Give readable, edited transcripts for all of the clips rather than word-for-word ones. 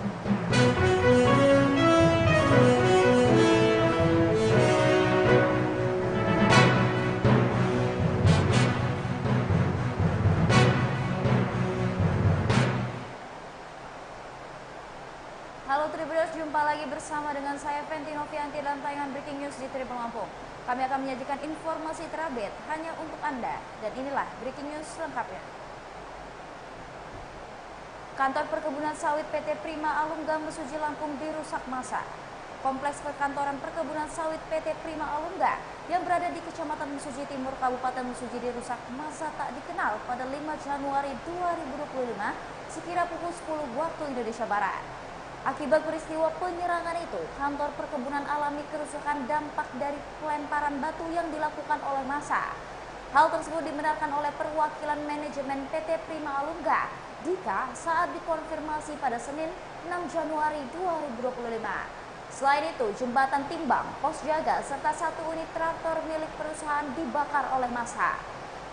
Halo Tribuners, jumpa lagi bersama dengan saya Fenty Novianti dalam tayangan Breaking News di Tribun Lampung. Kami akan menyajikan informasi terupdate hanya untuk Anda, dan inilah Breaking News lengkapnya. Kantor perkebunan sawit PT Prima Alumga Mesuji Lampung dirusak massa. Kompleks perkantoran perkebunan sawit PT Prima Alumga yang berada di Kecamatan Mesuji Timur, Kabupaten Mesuji dirusak massa tak dikenal pada 5 Januari 2025 sekira pukul 10 waktu Indonesia Barat. Akibat peristiwa penyerangan itu, kantor perkebunan alami kerusakan dampak dari pelemparan batu yang dilakukan oleh massa. Hal tersebut dibenarkan oleh perwakilan manajemen PT Prima Alumga Dika saat dikonfirmasi pada Senin 6 Januari 2025. Selain itu, jembatan timbang, pos jaga, serta satu unit traktor milik perusahaan dibakar oleh massa.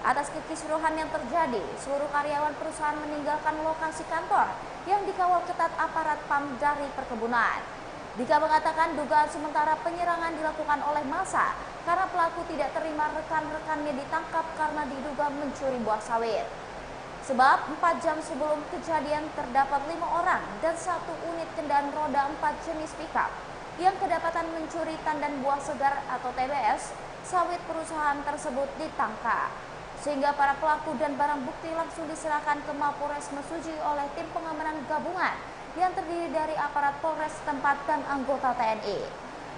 Atas kekisruhan yang terjadi, seluruh karyawan perusahaan meninggalkan lokasi kantor yang dikawal ketat aparat PAM dari perkebunan. Dika mengatakan dugaan sementara penyerangan dilakukan oleh massa karena pelaku tidak terima rekan-rekannya ditangkap karena diduga mencuri buah sawit. Sebab 4 jam sebelum kejadian terdapat 5 orang dan 1 unit kendaraan roda 4 jenis pickup yang kedapatan mencuri tandan buah segar atau TBS sawit perusahaan tersebut ditangkap. Sehingga para pelaku dan barang bukti langsung diserahkan ke Mapolres Mesuji oleh tim pengamanan gabungan yang terdiri dari aparat Polres setempat dan anggota TNI.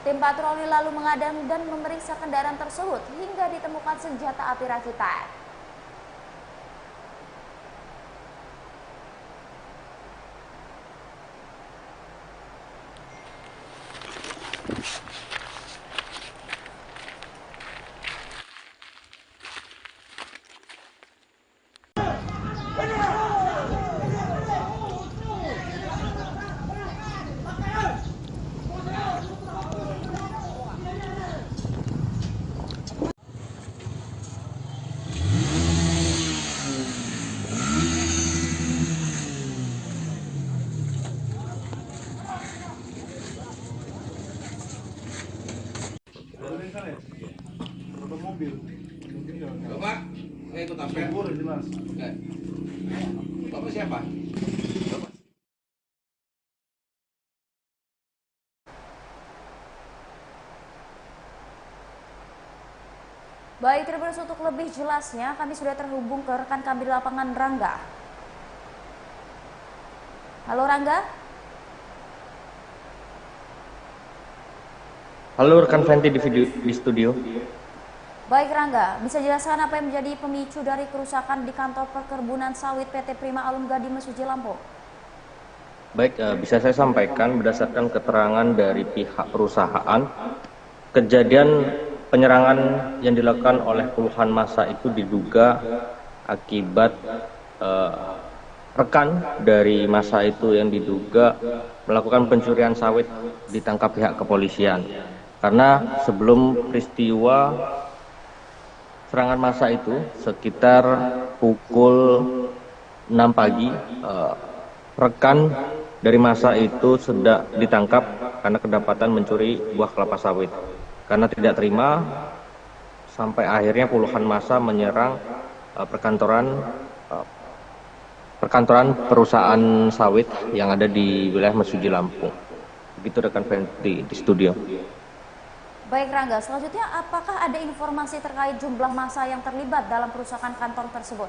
Tim patroli lalu mengadang dan memeriksa kendaraan tersebut hingga ditemukan senjata api rakitan. Bapak nggak ikut apel? Jelas. Nggak. Bapak siapa? Bapak. Baik, Tribuners, untuk lebih jelasnya kami sudah terhubung ke rekan kami di lapangan, Rangga. Halo Rangga. Halo rekan Fenty di studio. Baik Rangga, bisa jelaskan apa yang menjadi pemicu dari kerusakan di kantor perkebunan sawit PT Prima Alumga di Mesuji Lampung? Baik, bisa saya sampaikan berdasarkan keterangan dari pihak perusahaan, kejadian penyerangan yang dilakukan oleh puluhan massa itu diduga akibat rekan dari massa itu yang diduga melakukan pencurian sawit ditangkap pihak kepolisian. Karena sebelum peristiwa serangan massa itu sekitar pukul 6 pagi, rekan dari massa itu sudah ditangkap karena kedapatan mencuri buah kelapa sawit. Karena tidak terima, sampai akhirnya puluhan massa menyerang perkantoran perusahaan sawit yang ada di wilayah Mesuji Lampung. Begitu rekan Fenty di studio. Baik Rangga, selanjutnya apakah ada informasi terkait jumlah massa yang terlibat dalam perusakan kantor tersebut?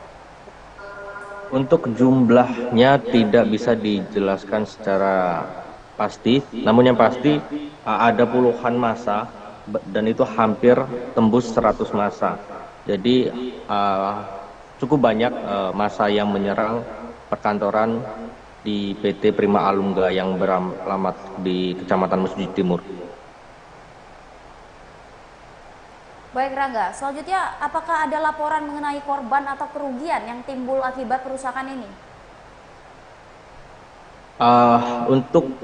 Untuk jumlahnya tidak bisa dijelaskan secara pasti, namun yang pasti ada puluhan massa dan itu hampir tembus 100 massa. Jadi cukup banyak massa yang menyerang perkantoran di PT Prima Alumga yang beralamat di Kecamatan Mesuji Timur. Baik Rangga, selanjutnya apakah ada laporan mengenai korban atau kerugian yang timbul akibat perusakan ini? Untuk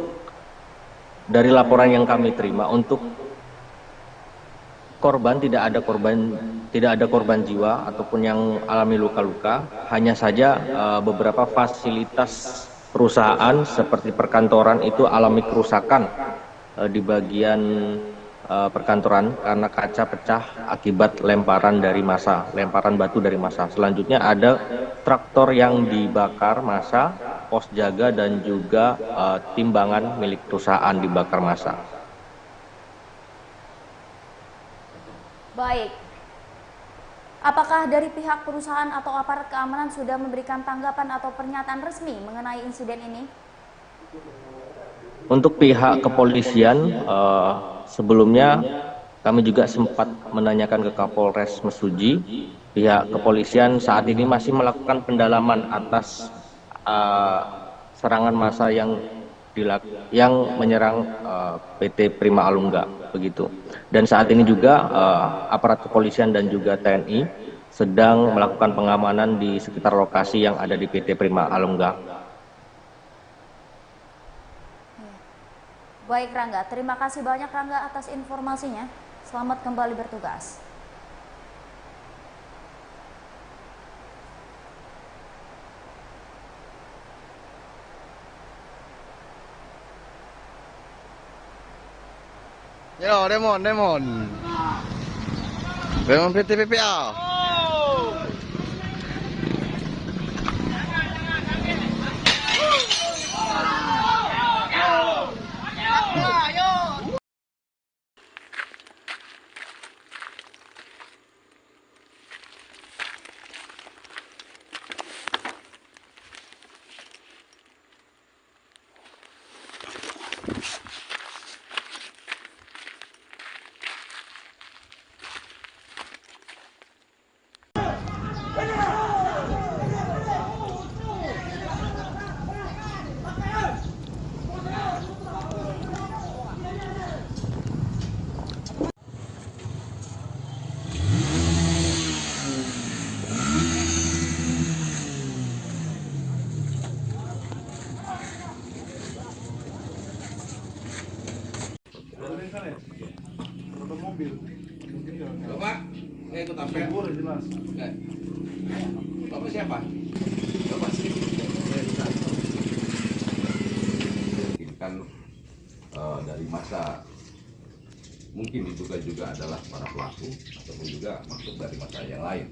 dari laporan yang kami terima, untuk korban tidak ada korban jiwa ataupun yang alami luka-luka, hanya saja beberapa fasilitas perusahaan seperti perkantoran itu alami kerusakan di bagian perkantoran karena kaca pecah akibat lemparan batu dari massa. Selanjutnya ada traktor yang dibakar massa, pos jaga dan juga timbangan milik perusahaan dibakar massa. Baik. Apakah dari pihak perusahaan atau aparat keamanan sudah memberikan tanggapan atau pernyataan resmi mengenai insiden ini? Untuk pihak kepolisian, sebelumnya kami juga sempat menanyakan ke Kapolres Mesuji. Pihak kepolisian saat ini masih melakukan pendalaman atas serangan massa yang menyerang PT Prima Alungga, begitu. Dan saat ini juga aparat kepolisian dan juga TNI sedang melakukan pengamanan di sekitar lokasi yang ada di PT Prima Alungga. Baik Rangga, terima kasih banyak Rangga atas informasinya. Selamat kembali bertugas. Ya, Demon PT PPA. Bapak, saya ikut apel. Enggak. Bapak siapa? Bapak sih. Kan dari masa mungkin diduga juga adalah para pelaku ataupun juga masuk dari masa yang lain.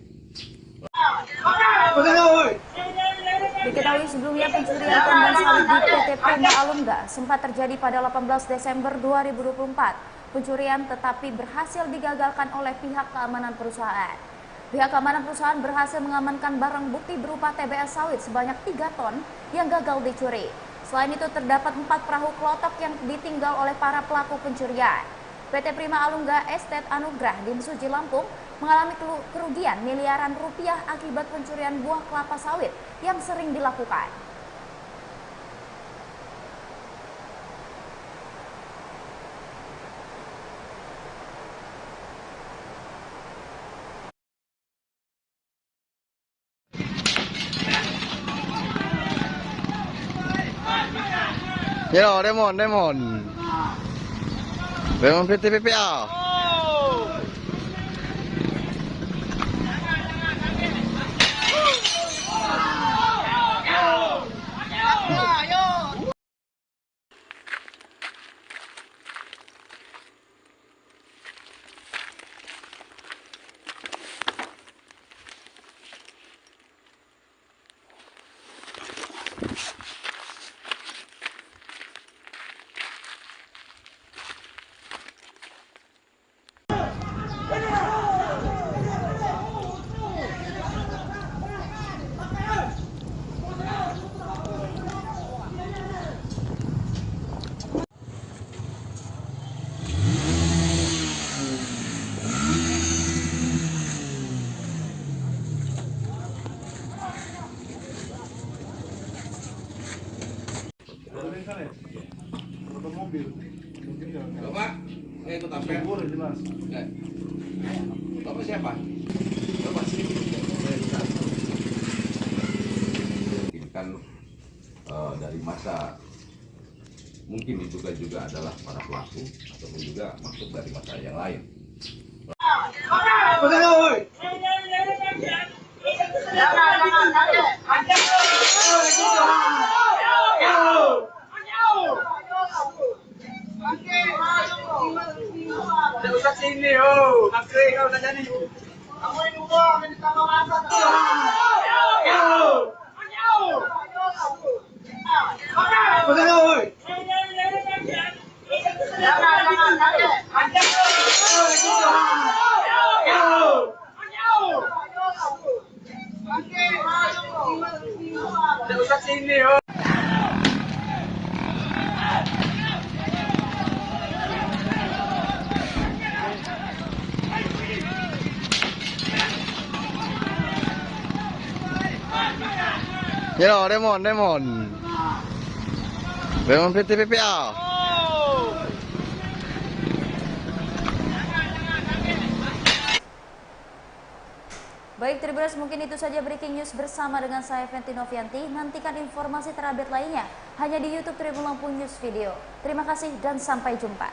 Diketahui sebelumnya pencurian tambang sawit di PT Prima Alungga sempat terjadi pada 18 Desember 2024. Pencurian tetapi berhasil digagalkan oleh pihak keamanan perusahaan. Pihak keamanan perusahaan berhasil mengamankan barang bukti berupa TBS sawit sebanyak 3 ton yang gagal dicuri. Selain itu terdapat 4 perahu klotok yang ditinggal oleh para pelaku pencurian. PT Prima Alungga Estate Anugrah di Mesuji Lampung mengalami kerugian miliaran rupiah akibat pencurian buah kelapa sawit yang sering dilakukan. Ya, Demon PT PPA. Bapak, saya ikut apel. Enggak. Bapak siapa? Bapak sih. Kan dari masa mungkin diduga juga adalah para pelaku ataupun juga masuk dari masa yang lain. Yo, Demon, Demon. Demon PT PPA. Baik Tribuners, mungkin itu saja breaking news bersama dengan saya Fenty Novianti. Nantikan informasi terupdate lainnya hanya di YouTube Tribun Lampung News Video. Terima kasih dan sampai jumpa.